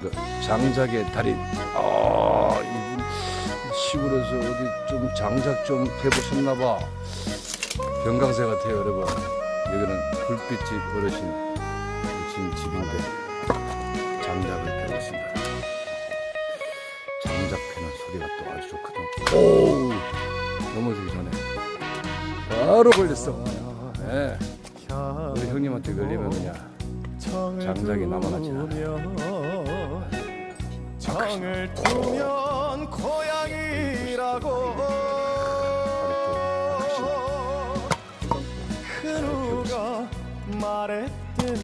그 장작의 달인. 이분 시골에서 어디 좀 장작 좀 해보셨나봐. 병강세 같아요, 여러분. 여기는 불빛집 어르신 계신 집인데 장작을 펴고 있습니다. 장작 펴는 소리가 또 아주 좋거든. 오, 넘어지기 전에 바로 걸렸어. 네. 우리 형님한테 걸리면 그냥 장작이 남아나지 않아요. 정을 두면 고향이라고 그 누가 말했